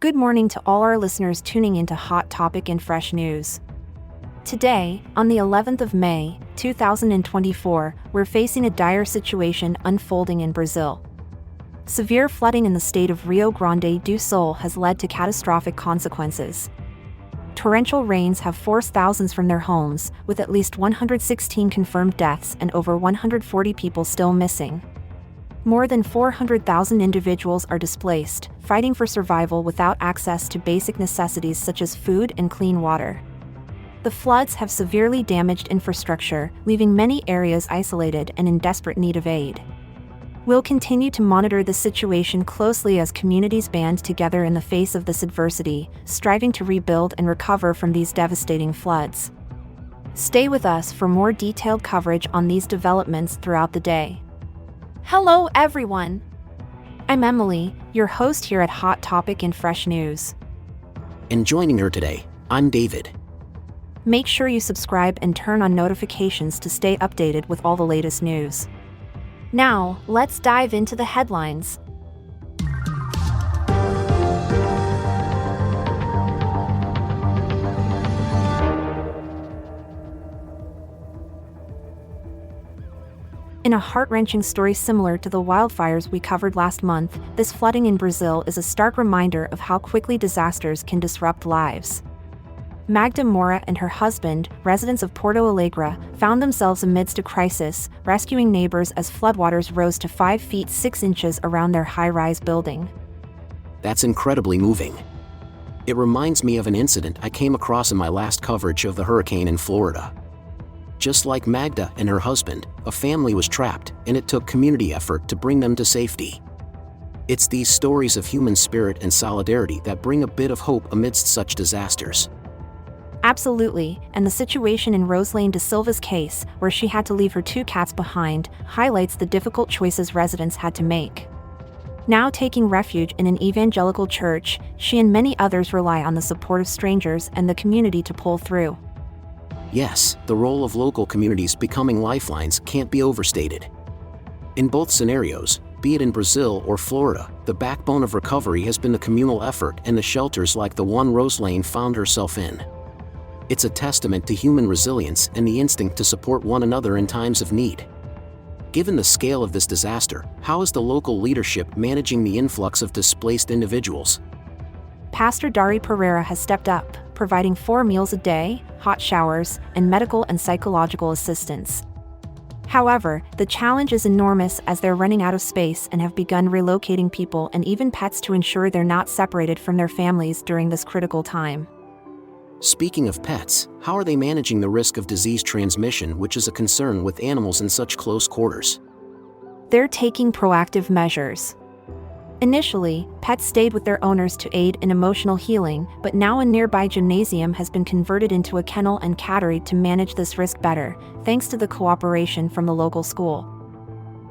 Good morning to all our listeners tuning into Hot Topic and Fresh News. Today, on the 11th of May, 2024, we're facing a dire situation unfolding in Brazil. Severe flooding in the state of Rio Grande do Sul has led to catastrophic consequences. Torrential rains have forced thousands from their homes, with at least 116 confirmed deaths and over 140 people still missing. More than 400,000 individuals are displaced, fighting for survival without access to basic necessities such as food and clean water. The floods have severely damaged infrastructure, leaving many areas isolated and in desperate need of aid. We'll continue to monitor the situation closely as communities band together in the face of this adversity, striving to rebuild and recover from these devastating floods. Stay with us for more detailed coverage on these developments throughout the day. Hello everyone! I'm Emily, your host here at Hot Topic and Fresh News. And joining her today, I'm David. Make sure you subscribe and turn on notifications to stay updated with all the latest news. Now, let's dive into the headlines. In a heart-wrenching story similar to the wildfires we covered last month, this flooding in Brazil is a stark reminder of how quickly disasters can disrupt lives. Magda Moura and her husband, residents of Porto Alegre, found themselves amidst a crisis, rescuing neighbors as floodwaters rose to 5 feet 6 inches around their high-rise building. That's incredibly moving. It reminds me of an incident I came across in my last coverage of the hurricane in Florida. Just like Magda and her husband, a family was trapped, and it took community effort to bring them to safety. It's these stories of human spirit and solidarity that bring a bit of hope amidst such disasters. Absolutely, and the situation in Roselane da Silva's case, where she had to leave her 2 cats behind, highlights the difficult choices residents had to make. Now taking refuge in an evangelical church, she and many others rely on the support of strangers and the community to pull through. Yes, the role of local communities becoming lifelines can't be overstated. In both scenarios, be it in Brazil or Florida, the backbone of recovery has been the communal effort and the shelters like the one Roselane found herself in. It's a testament to human resilience and the instinct to support one another in times of need. Given the scale of this disaster, how is the local leadership managing the influx of displaced individuals? Pastor Dari Pereira has stepped up, providing 4 meals a day, hot showers, and medical and psychological assistance. However, the challenge is enormous as they're running out of space and have begun relocating people and even pets to ensure they're not separated from their families during this critical time. Speaking of pets, how are they managing the risk of disease transmission, which is a concern with animals in such close quarters? They're taking proactive measures. Initially, pets stayed with their owners to aid in emotional healing, but now a nearby gymnasium has been converted into a kennel and cattery to manage this risk better, thanks to the cooperation from the local school.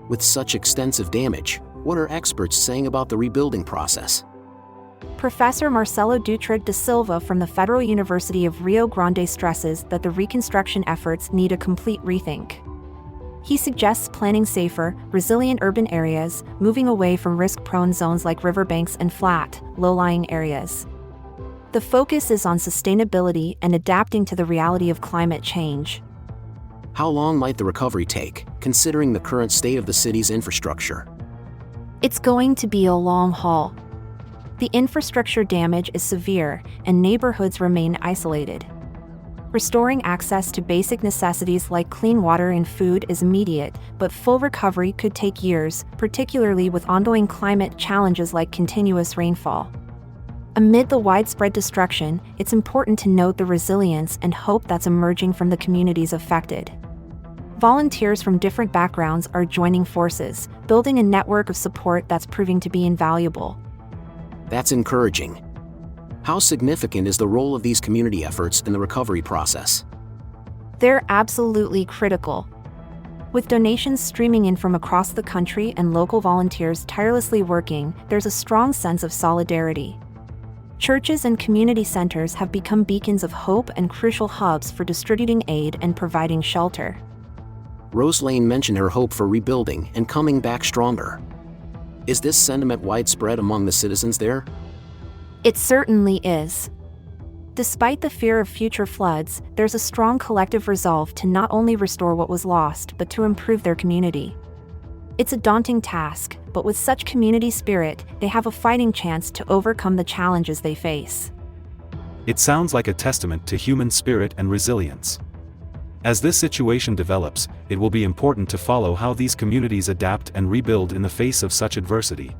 With such extensive damage, what are experts saying about the rebuilding process? Professor Marcelo Dutra da Silva from the Federal University of Rio Grande stresses that the reconstruction efforts need a complete rethink. He suggests planning safer, resilient urban areas, moving away from risk-prone zones like riverbanks and flat, low-lying areas. The focus is on sustainability and adapting to the reality of climate change. How long might the recovery take, considering the current state of the city's infrastructure? It's going to be a long haul. The infrastructure damage is severe, and neighborhoods remain isolated. Restoring access to basic necessities like clean water and food is immediate, but full recovery could take years, particularly with ongoing climate challenges like continuous rainfall. Amid the widespread destruction, it's important to note the resilience and hope that's emerging from the communities affected. Volunteers from different backgrounds are joining forces, building a network of support that's proving to be invaluable. That's encouraging. How significant is the role of these community efforts in the recovery process? They're absolutely critical. With donations streaming in from across the country and local volunteers tirelessly working, there's a strong sense of solidarity. Churches and community centers have become beacons of hope and crucial hubs for distributing aid and providing shelter. Roselane mentioned her hope for rebuilding and coming back stronger. Is this sentiment widespread among the citizens there? It certainly is. Despite the fear of future floods, there's a strong collective resolve to not only restore what was lost but to improve their community. It's a daunting task, but with such community spirit, they have a fighting chance to overcome the challenges they face. It sounds like a testament to human spirit and resilience. As this situation develops, it will be important to follow how these communities adapt and rebuild in the face of such adversity.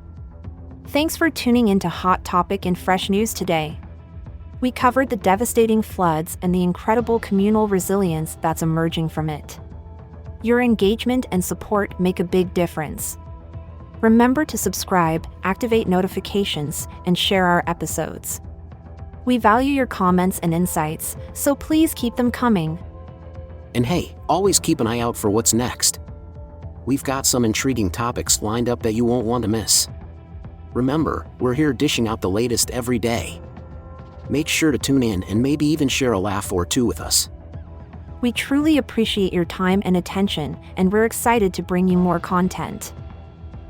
Thanks for tuning into Hot Topic and Fresh News today. We covered the devastating floods and the incredible communal resilience that's emerging from it. Your engagement and support make a big difference. Remember to subscribe, activate notifications, and share our episodes. We value your comments and insights, so please keep them coming. And hey, always keep an eye out for what's next. We've got some intriguing topics lined up that you won't want to miss. Remember, we're here dishing out the latest every day. Make sure to tune in and maybe even share a laugh or two with us. We truly appreciate your time and attention, and we're excited to bring you more content.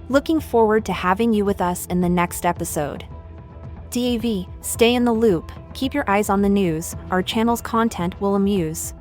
Looking forward to having you with us in the next episode. DAV, stay in the loop, keep your eyes on the news, our channel's content will amuse.